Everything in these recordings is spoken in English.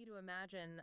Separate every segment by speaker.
Speaker 1: to imagine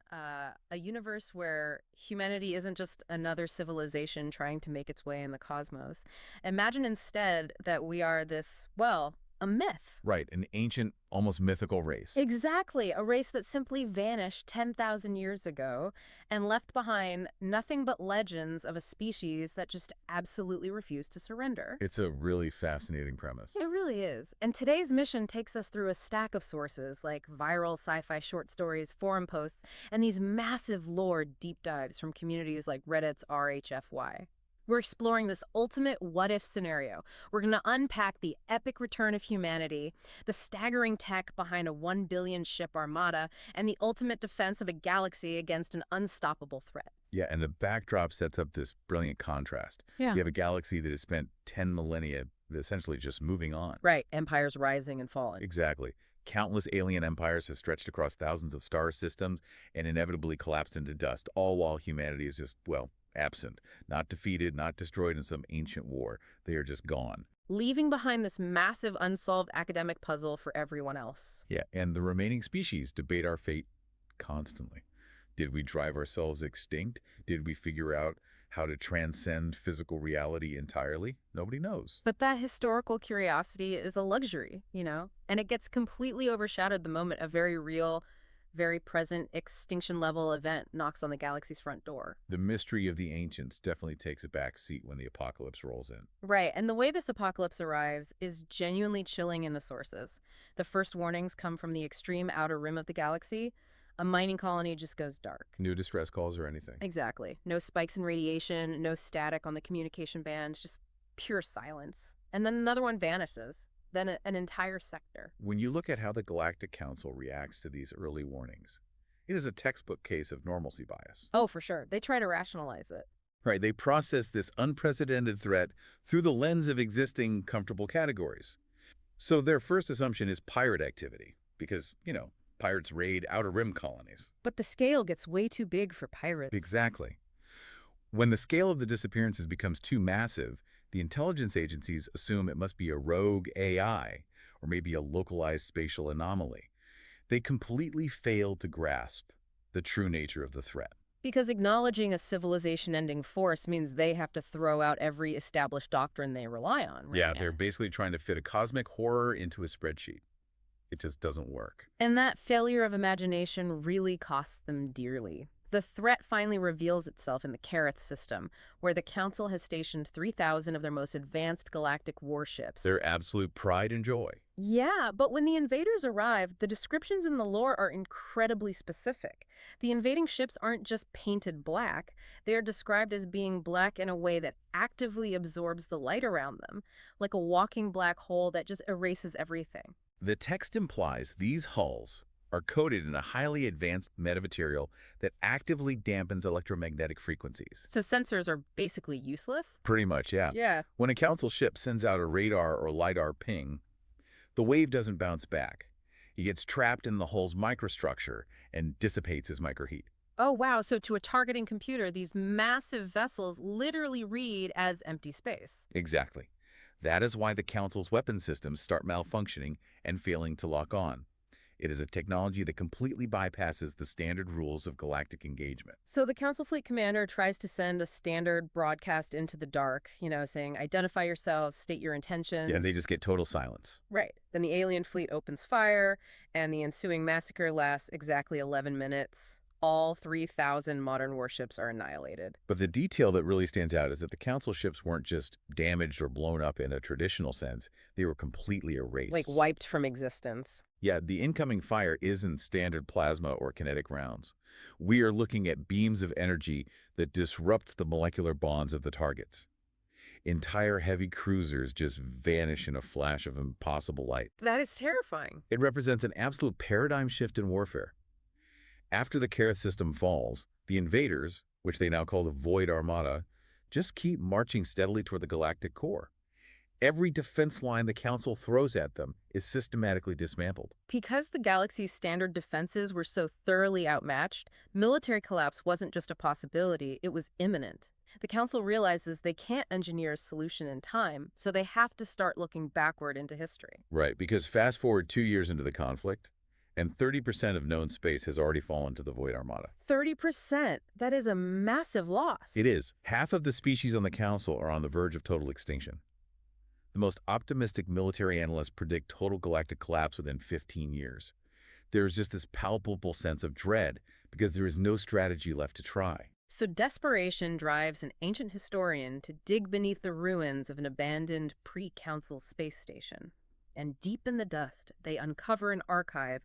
Speaker 1: a universe where humanity isn't just another civilization trying to make its way in the cosmos. Imagine instead that we are this, well, a myth.
Speaker 2: Right, an ancient, almost mythical race.
Speaker 1: Exactly, a race that simply vanished 10,000 years ago and left behind nothing but legends of a species that just absolutely refused to surrender.
Speaker 2: It's a really fascinating premise.
Speaker 1: It really is. And today's mission takes us through a stack of sources like viral sci-fi short stories, forum posts, and these massive lore deep dives from communities like Reddit's RHFY. We're exploring this ultimate what-if scenario. We're going to unpack the epic return of humanity, the staggering tech behind a 1 billion ship armada, and the ultimate defense of a galaxy against an unstoppable threat.
Speaker 2: Yeah, and the backdrop sets up this brilliant contrast.
Speaker 1: Yeah.
Speaker 2: You have a galaxy that has spent 10 millennia essentially just moving on.
Speaker 1: Right, empires rising and falling.
Speaker 2: Exactly. Countless alien empires have stretched across thousands of star systems and inevitably collapsed into dust, all while humanity is just, well, absent. Not defeated, not destroyed in some ancient war. They are just gone.
Speaker 1: Leaving behind this massive unsolved academic puzzle for everyone else.
Speaker 2: Yeah, and the remaining species debate our fate constantly. Did we drive ourselves extinct? Did we figure out how to transcend physical reality entirely? Nobody knows.
Speaker 1: But that historical curiosity is a luxury, and it gets completely overshadowed the moment a very real, very present extinction-level event knocks on the galaxy's front door.
Speaker 2: The mystery of the ancients definitely takes a back seat when the apocalypse rolls in.
Speaker 1: Right, and the way this apocalypse arrives is genuinely chilling in the sources. The first warnings come from the extreme outer rim of the galaxy. A mining colony just goes dark.
Speaker 2: No distress calls or anything.
Speaker 1: Exactly. No spikes in radiation, no static on the communication bands, just pure silence. And then another one vanishes. Then an entire sector.
Speaker 2: When you look at how the Galactic Council reacts to these early warnings, it is a textbook case of normalcy bias.
Speaker 1: Oh, for sure. They try to rationalize it.
Speaker 2: Right, they process this unprecedented threat through the lens of existing comfortable categories. So their first assumption is pirate activity, because, pirates raid outer rim colonies.
Speaker 1: But the scale gets way too big for pirates.
Speaker 2: Exactly. When the scale of the disappearances becomes too massive, the intelligence agencies assume it must be a rogue AI or maybe a localized spatial anomaly. They completely fail to grasp the true nature of the threat.
Speaker 1: Because acknowledging a civilization-ending force means they have to throw out every established doctrine they rely on. Right
Speaker 2: Yeah,
Speaker 1: now.
Speaker 2: they're basically trying to fit a cosmic horror into a spreadsheet. It just doesn't work.
Speaker 1: And that failure of imagination really costs them dearly. The threat finally reveals itself in the Kareth system, where the Council has stationed 3,000 of their most advanced galactic warships.
Speaker 2: Their absolute pride and joy.
Speaker 1: Yeah, but when the invaders arrive, the descriptions in the lore are incredibly specific. The invading ships aren't just painted black. They are described as being black in a way that actively absorbs the light around them, like a walking black hole that just erases everything.
Speaker 2: The text implies these hulls are coated in a highly advanced metamaterial that actively dampens electromagnetic frequencies.
Speaker 1: So sensors are basically useless?
Speaker 2: Pretty much, yeah.
Speaker 1: Yeah.
Speaker 2: When a council ship sends out a radar or LiDAR ping, the wave doesn't bounce back. It gets trapped in the hull's microstructure and dissipates as microheat.
Speaker 1: Oh, wow. So to a targeting computer, these massive vessels literally read as empty space.
Speaker 2: Exactly. That is why the council's weapon systems start malfunctioning and failing to lock on. It is a technology that completely bypasses the standard rules of galactic engagement.
Speaker 1: So the Council Fleet Commander tries to send a standard broadcast into the dark, saying, identify yourselves, state your intentions.
Speaker 2: Yeah, and they just get total silence.
Speaker 1: Right. Then the alien fleet opens fire, and the ensuing massacre lasts exactly 11 minutes. All 3,000 modern warships are annihilated.
Speaker 2: But the detail that really stands out is that the council ships weren't just damaged or blown up in a traditional sense. They were completely erased.
Speaker 1: Like wiped from existence.
Speaker 2: Yeah, the incoming fire isn't standard plasma or kinetic rounds. We are looking at beams of energy that disrupt the molecular bonds of the targets. Entire heavy cruisers just vanish in a flash of impossible light.
Speaker 1: That is terrifying.
Speaker 2: It represents an absolute paradigm shift in warfare. After the Kareth system falls, the invaders, which they now call the Void Armada, just keep marching steadily toward the galactic core. Every defense line the Council throws at them is systematically dismantled.
Speaker 1: Because the galaxy's standard defenses were so thoroughly outmatched, military collapse wasn't just a possibility, it was imminent. The Council realizes they can't engineer a solution in time, so they have to start looking backward into history.
Speaker 2: Right, because fast forward 2 years into the conflict, And 30% of known space has already fallen to the Void Armada.
Speaker 1: 30%. That is a massive loss.
Speaker 2: It is. Half of the species on the Council are on the verge of total extinction. The most optimistic military analysts predict total galactic collapse within 15 years. There is just this palpable sense of dread because there is no strategy left to try.
Speaker 1: So desperation drives an ancient historian to dig beneath the ruins of an abandoned pre-Council space station. And deep in the dust, they uncover an archive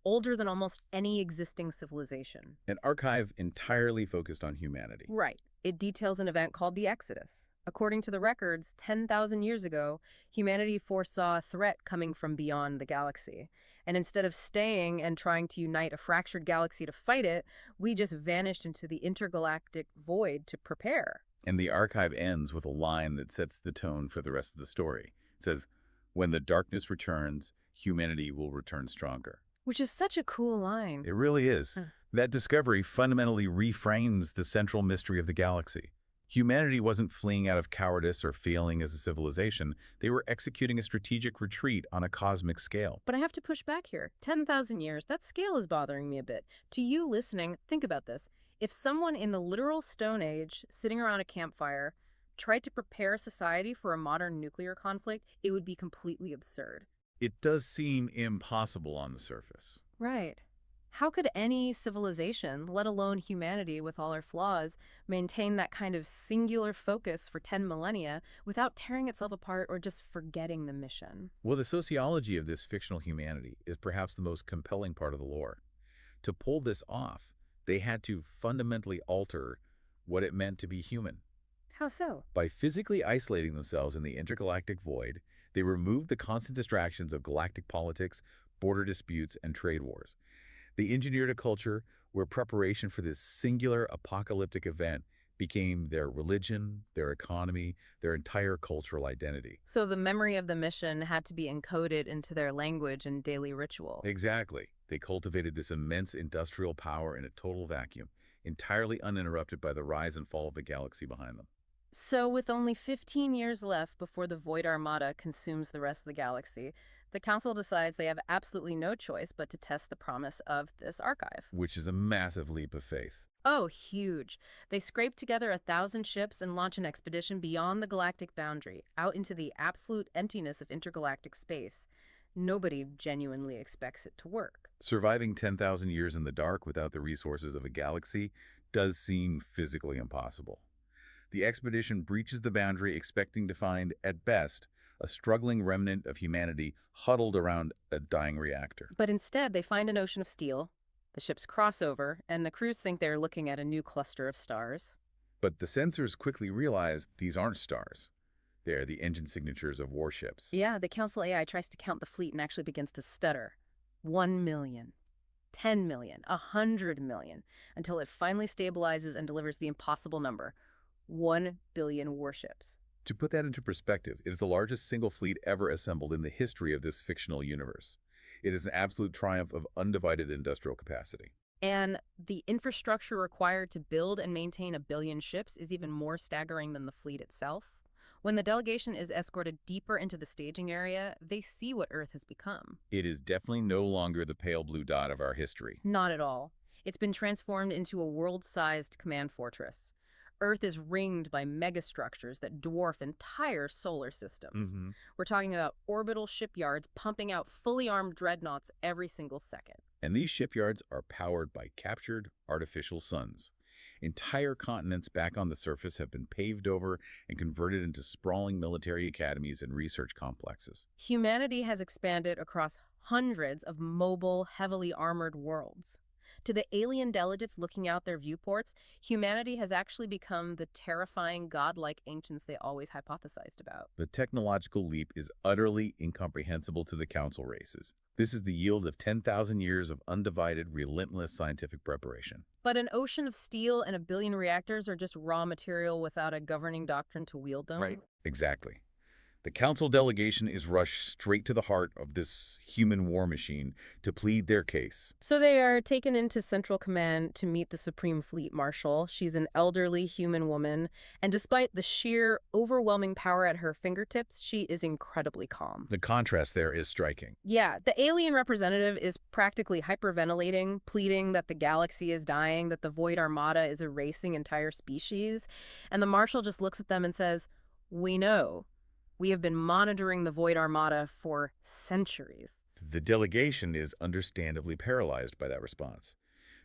Speaker 1: older than almost any existing civilization.
Speaker 2: An archive entirely focused on humanity.
Speaker 1: Right. It details an event called the Exodus. According to the records, 10,000 years ago, humanity foresaw a threat coming from beyond the galaxy. And instead of staying and trying to unite a fractured galaxy to fight it, we just vanished into the intergalactic void to prepare.
Speaker 2: And the archive ends with a line that sets the tone for the rest of the story. It says, "When the darkness returns, humanity will return stronger."
Speaker 1: Which is such a cool line.
Speaker 2: It really is. That discovery fundamentally reframes the central mystery of the galaxy. Humanity wasn't fleeing out of cowardice or failing as a civilization. They were executing a strategic retreat on a cosmic scale.
Speaker 1: But I have to push back here. 10,000 years, that scale is bothering me a bit. To you listening, think about this. If someone in the literal Stone Age, sitting around a campfire, tried to prepare society for a modern nuclear conflict, it would be completely absurd.
Speaker 2: It does seem impossible on the surface.
Speaker 1: Right. How could any civilization, let alone humanity with all our flaws, maintain that kind of singular focus for 10 millennia without tearing itself apart or just forgetting the mission?
Speaker 2: Well, the sociology of this fictional humanity is perhaps the most compelling part of the lore. To pull this off, they had to fundamentally alter what it meant to be human.
Speaker 1: How so?
Speaker 2: By physically isolating themselves in the intergalactic void, they removed the constant distractions of galactic politics, border disputes, and trade wars. They engineered a culture where preparation for this singular apocalyptic event became their religion, their economy, their entire cultural identity.
Speaker 1: So the memory of the mission had to be encoded into their language and daily ritual.
Speaker 2: Exactly. They cultivated this immense industrial power in a total vacuum, entirely uninterrupted by the rise and fall of the galaxy behind them.
Speaker 1: So with only 15 years left before the Void Armada consumes the rest of the galaxy, the Council decides they have absolutely no choice but to test the promise of this archive.
Speaker 2: Which is a massive leap of faith.
Speaker 1: Oh, huge. They scrape together 1,000 ships and launch an expedition beyond the galactic boundary, out into the absolute emptiness of intergalactic space. Nobody genuinely expects it to work.
Speaker 2: Surviving 10,000 years in the dark without the resources of a galaxy does seem physically impossible. The expedition breaches the boundary, expecting to find, at best, a struggling remnant of humanity huddled around a dying reactor.
Speaker 1: But instead, they find an ocean of steel, the ships cross over, and the crews think they're looking at a new cluster of stars.
Speaker 2: But the sensors quickly realize these aren't stars. They're the engine signatures of warships.
Speaker 1: Yeah, the Council AI tries to count the fleet and actually begins to stutter. 1 million, 10 million, 100 million, until it finally stabilizes and delivers the impossible number, 1 billion warships.
Speaker 2: To put that into perspective, it is the largest single fleet ever assembled in the history of this fictional universe. It is an absolute triumph of undivided industrial capacity.
Speaker 1: And the infrastructure required to build and maintain 1 billion ships is even more staggering than the fleet itself. When the delegation is escorted deeper into the staging area, they see what Earth has become.
Speaker 2: It is definitely no longer the pale blue dot of our history.
Speaker 1: Not at all. It's been transformed into a world-sized command fortress. Earth is ringed by megastructures that dwarf entire solar systems. We're talking about orbital shipyards pumping out fully armed dreadnoughts every single second.
Speaker 2: And these shipyards are powered by captured artificial suns. Entire continents back on the surface have been paved over and converted into sprawling military academies and research complexes.
Speaker 1: Humanity has expanded across hundreds of mobile, heavily armored worlds. To the alien delegates looking out their viewports, humanity has actually become the terrifying, godlike ancients they always hypothesized about.
Speaker 2: The technological leap is utterly incomprehensible to the Council races. This is the yield of 10,000 years of undivided, relentless scientific preparation.
Speaker 1: But an ocean of steel and 1 billion reactors are just raw material without a governing doctrine to wield them?
Speaker 2: Right. Exactly. The council delegation is rushed straight to the heart of this human war machine to plead their case.
Speaker 1: So they are taken into Central Command to meet the Supreme Fleet Marshal. She's an elderly human woman, and despite the sheer, overwhelming power at her fingertips, she is incredibly calm.
Speaker 2: The contrast there is striking.
Speaker 1: Yeah, the alien representative is practically hyperventilating, pleading that the galaxy is dying, that the Void Armada is erasing entire species, and the Marshal just looks at them and says, "We know. We have been monitoring the Void Armada for centuries."
Speaker 2: The delegation is understandably paralyzed by that response.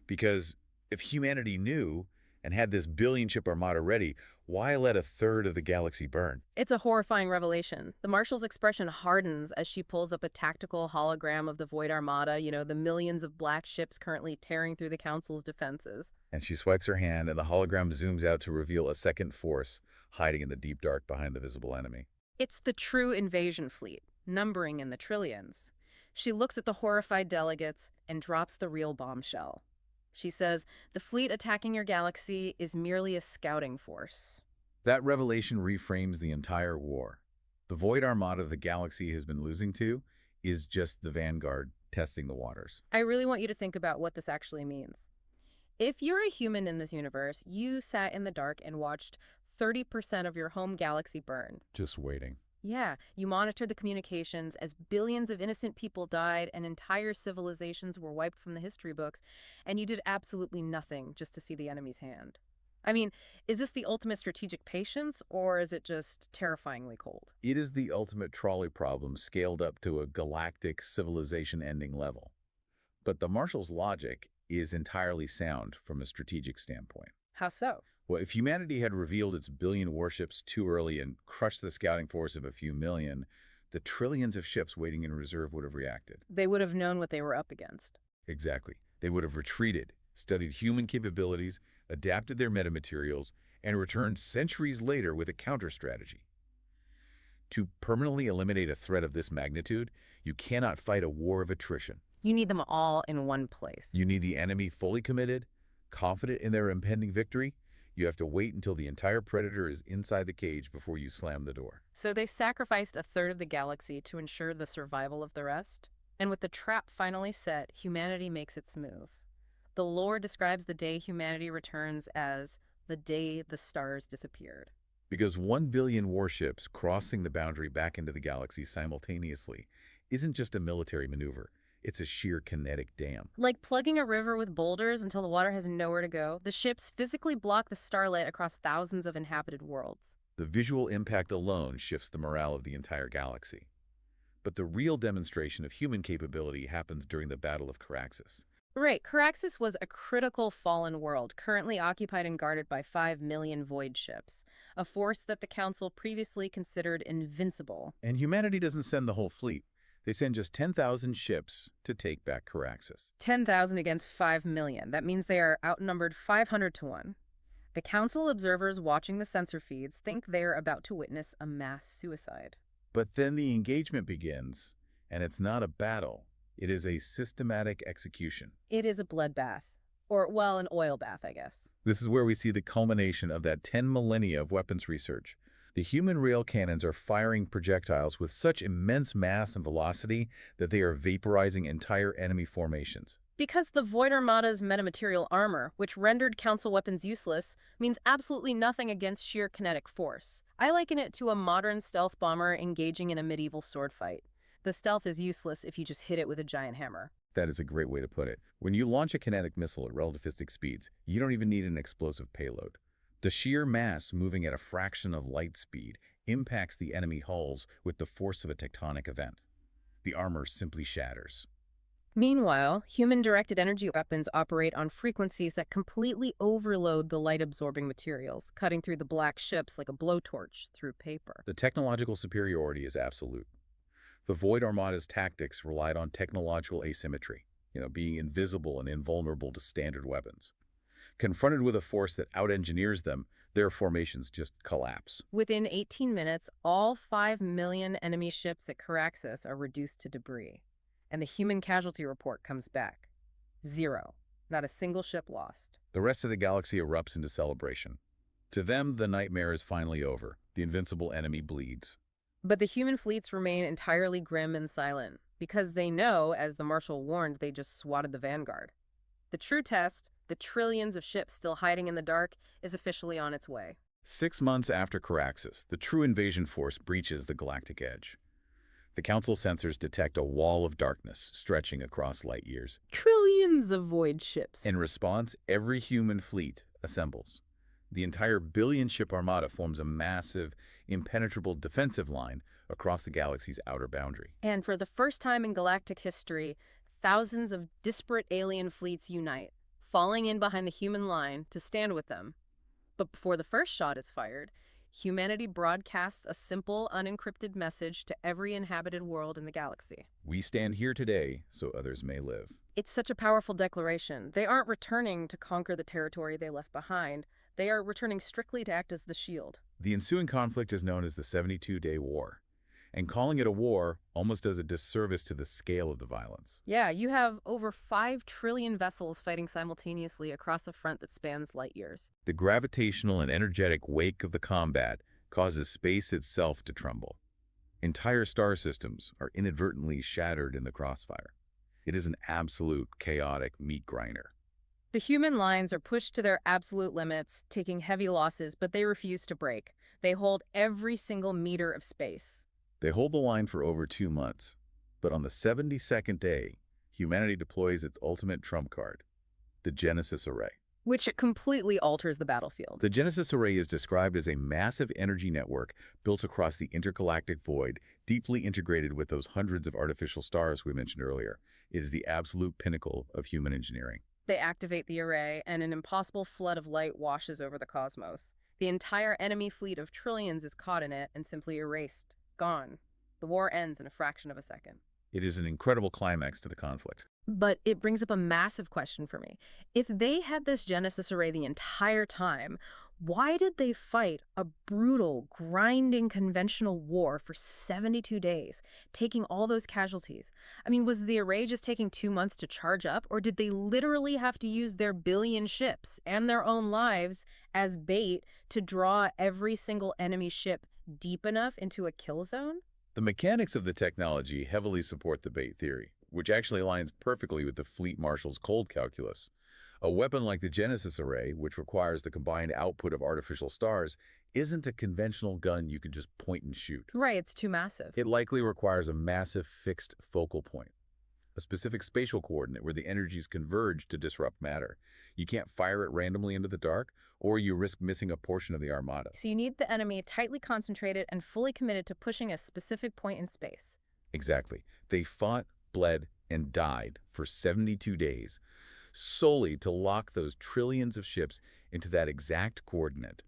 Speaker 2: Because if humanity knew and had this billion-ship armada ready, why let a third of the galaxy burn?
Speaker 1: It's a horrifying revelation. The Marshal's expression hardens as she pulls up a tactical hologram of the Void Armada, the millions of black ships currently tearing through the Council's defenses.
Speaker 2: And she swipes her hand, and the hologram zooms out to reveal a second force hiding in the deep dark behind the visible enemy.
Speaker 1: It's the true invasion fleet, numbering in the trillions. She looks at the horrified delegates and drops the real bombshell. She says, "The fleet attacking your galaxy is merely a scouting force."
Speaker 2: That revelation reframes the entire war. The Void Armada the galaxy has been losing to is just the vanguard testing the waters.
Speaker 1: I really want you to think about what this actually means. If you're a human in this universe, you sat in the dark and watched 30% of your home galaxy burn.
Speaker 2: Just waiting.
Speaker 1: Yeah, you monitored the communications as billions of innocent people died and entire civilizations were wiped from the history books, and you did absolutely nothing just to see the enemy's hand. I mean, is this the ultimate strategic patience, or is it just terrifyingly cold?
Speaker 2: It is the ultimate trolley problem scaled up to a galactic civilization-ending level. But the Marshal's logic is entirely sound from a strategic standpoint.
Speaker 1: How so?
Speaker 2: Well, if humanity had revealed its billion warships too early and crushed the scouting force of a few million, the trillions of ships waiting in reserve would have reacted.
Speaker 1: They would have known what they were up against.
Speaker 2: Exactly. They would have retreated, studied human capabilities, adapted their metamaterials, and returned centuries later with a counter-strategy. To permanently eliminate a threat of this magnitude, you cannot fight a war of attrition.
Speaker 1: You need them all in one place.
Speaker 2: You need the enemy fully committed, confident in their impending victory. You have to wait until the entire predator is inside the cage before you slam the door.
Speaker 1: So they sacrificed a third of the galaxy to ensure the survival of the rest? And with the trap finally set, humanity makes its move. The lore describes the day humanity returns as the day the stars disappeared.
Speaker 2: Because 1 billion warships crossing the boundary back into the galaxy simultaneously isn't just a military maneuver. It's a sheer kinetic dam.
Speaker 1: Like plugging a river with boulders until the water has nowhere to go, the ships physically block the starlight across thousands of inhabited worlds.
Speaker 2: The visual impact alone shifts the morale of the entire galaxy. But the real demonstration of human capability happens during the Battle of Caraxes.
Speaker 1: Right, Caraxes was a critical fallen world, currently occupied and guarded by 5 million void ships, a force that the Council previously considered invincible.
Speaker 2: And humanity doesn't send the whole fleet. They send just 10,000 ships to take back Caraxes.
Speaker 1: 10,000 against 5 million. That means they are outnumbered 500 to 1. The Council observers watching the sensor feeds think they are about to witness a mass suicide.
Speaker 2: But then the engagement begins, and it's not a battle. It is a systematic execution.
Speaker 1: It is a bloodbath. Or, well, an oil bath, I guess.
Speaker 2: This is where we see the culmination of that 10 millennia of weapons research. The human rail cannons are firing projectiles with such immense mass and velocity that they are vaporizing entire enemy formations.
Speaker 1: Because the Void Armada's metamaterial armor, which rendered Council weapons useless, means absolutely nothing against sheer kinetic force. I liken it to a modern stealth bomber engaging in a medieval sword fight. The stealth is useless if you just hit it with a giant hammer.
Speaker 2: That is a great way to put it. When you launch a kinetic missile at relativistic speeds, you don't even need an explosive payload. The sheer mass moving at a fraction of light speed impacts the enemy hulls with the force of a tectonic event. The armor simply shatters.
Speaker 1: Meanwhile, human-directed energy weapons operate on frequencies that completely overload the light-absorbing materials, cutting through the black ships like a blowtorch through paper.
Speaker 2: The technological superiority is absolute. The Void Armada's tactics relied on technological asymmetry, being invisible and invulnerable to standard weapons. Confronted with a force that out-engineers them, their formations just collapse.
Speaker 1: Within 18 minutes, all 5 million enemy ships at Caraxes are reduced to debris. And the human casualty report comes back. 0. Not a single ship lost.
Speaker 2: The rest of the galaxy erupts into celebration. To them, the nightmare is finally over. The invincible enemy bleeds.
Speaker 1: But the human fleets remain entirely grim and silent, because they know, as the Marshal warned, they just swatted the Vanguard. The true test, the trillions of ships still hiding in the dark, is officially on its way.
Speaker 2: 6 months after Caraxes, the true invasion force breaches the galactic edge. The Council sensors detect a wall of darkness stretching across light years.
Speaker 1: Trillions of void ships.
Speaker 2: In response, every human fleet assembles. The entire billion-ship armada forms a massive, impenetrable defensive line across the galaxy's outer boundary.
Speaker 1: And for the first time in galactic history, thousands of disparate alien fleets unite, falling in behind the human line to stand with them. But before the first shot is fired, humanity broadcasts a simple, unencrypted message to every inhabited world in the galaxy.
Speaker 2: We stand here today so others may live.
Speaker 1: It's such a powerful declaration. They aren't returning to conquer the territory they left behind. They are returning strictly to act as the shield.
Speaker 2: The ensuing conflict is known as the 72-Day War, and calling it a war almost does a disservice to the scale of the violence.
Speaker 1: Yeah, you have over 5 trillion vessels fighting simultaneously across a front that spans light years.
Speaker 2: The gravitational and energetic wake of the combat causes space itself to tremble. Entire star systems are inadvertently shattered in the crossfire. It is an absolute chaotic meat grinder.
Speaker 1: The human lines are pushed to their absolute limits, taking heavy losses, but they refuse to break. They hold every single meter of space.
Speaker 2: They hold the line for over 2 months, but on the 72nd day, humanity deploys its ultimate trump card, the Genesis Array.
Speaker 1: Which completely alters the battlefield.
Speaker 2: The Genesis Array is described as a massive energy network built across the intergalactic void, deeply integrated with those hundreds of artificial stars we mentioned earlier. It is the absolute pinnacle of human engineering.
Speaker 1: They activate the array, and an impossible flood of light washes over the cosmos. The entire enemy fleet of trillions is caught in it and simply erased. Gone. The war ends in a fraction of a second.
Speaker 2: It is an incredible climax to the conflict.
Speaker 1: But it brings up a massive question for me. If they had this Genesis array the entire time, why did they fight a brutal, grinding conventional war for 72 days, taking all those casualties? I mean, was the array just taking 2 months to charge up, or did they literally have to use their billion ships and their own lives as bait to draw every single enemy ship deep enough into a kill zone?
Speaker 2: The mechanics of the technology heavily support the bait theory, which actually aligns perfectly with the Fleet Marshal's cold calculus. A weapon like the Genesis Array, which requires the combined output of artificial stars, isn't a conventional gun you can just point and shoot.
Speaker 1: Right, it's too massive.
Speaker 2: It likely requires a massive fixed focal point, a specific spatial coordinate where the energies converge to disrupt matter. You can't fire it randomly into the dark, or you risk missing a portion of the armada.
Speaker 1: So you need the enemy tightly concentrated and fully committed to pushing a specific point in space.
Speaker 2: Exactly. They fought, bled, and died for 72 days, solely to lock those trillions of ships into that exact coordinate.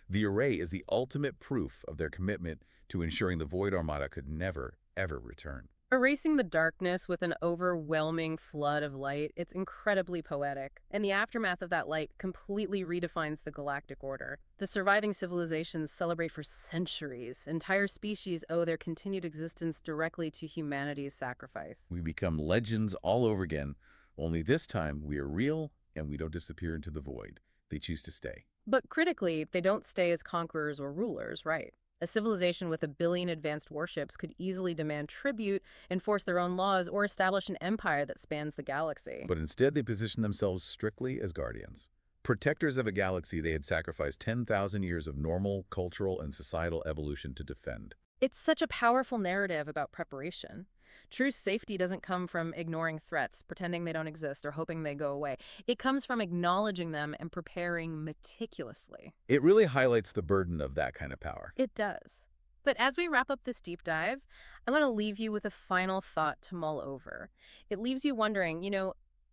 Speaker 2: The array is the ultimate proof of their commitment to ensuring the Void Armada could never, ever return.
Speaker 1: Erasing the darkness with an overwhelming flood of light, it's incredibly poetic. And the aftermath of that light completely redefines the galactic order. The surviving civilizations celebrate for centuries. Entire species owe their continued existence directly to humanity's sacrifice.
Speaker 2: We become legends all over again, only this time we are real and we don't disappear into the void. They choose to stay.
Speaker 1: But critically, they don't stay as conquerors or rulers, right? A civilization with 1 billion advanced warships could easily demand tribute, enforce their own laws, or establish an empire that spans the galaxy.
Speaker 2: But instead, they position themselves strictly as guardians. Protectors of a galaxy they had sacrificed 10,000 years of normal, cultural, and societal evolution to defend.
Speaker 1: It's such a powerful narrative about preparation. True safety doesn't come from ignoring threats, pretending they don't exist, or hoping they go away. It comes from acknowledging them and preparing meticulously.
Speaker 2: It really highlights the burden of that kind of power.
Speaker 1: It does. But as we wrap up this deep dive, I want to leave you with a final thought to mull over. It leaves you wondering,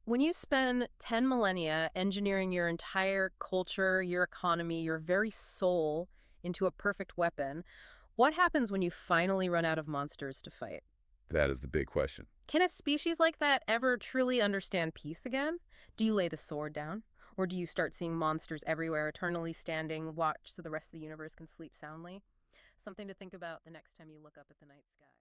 Speaker 1: when you spend 10 millennia engineering your entire culture, your economy, your very soul into a perfect weapon, what happens when you finally run out of monsters to fight?
Speaker 2: That is the big question.
Speaker 1: Can a species like that ever truly understand peace again? Do you lay the sword down? Or do you start seeing monsters everywhere, eternally standing watch so the rest of the universe can sleep soundly? Something to think about the next time you look up at the night sky.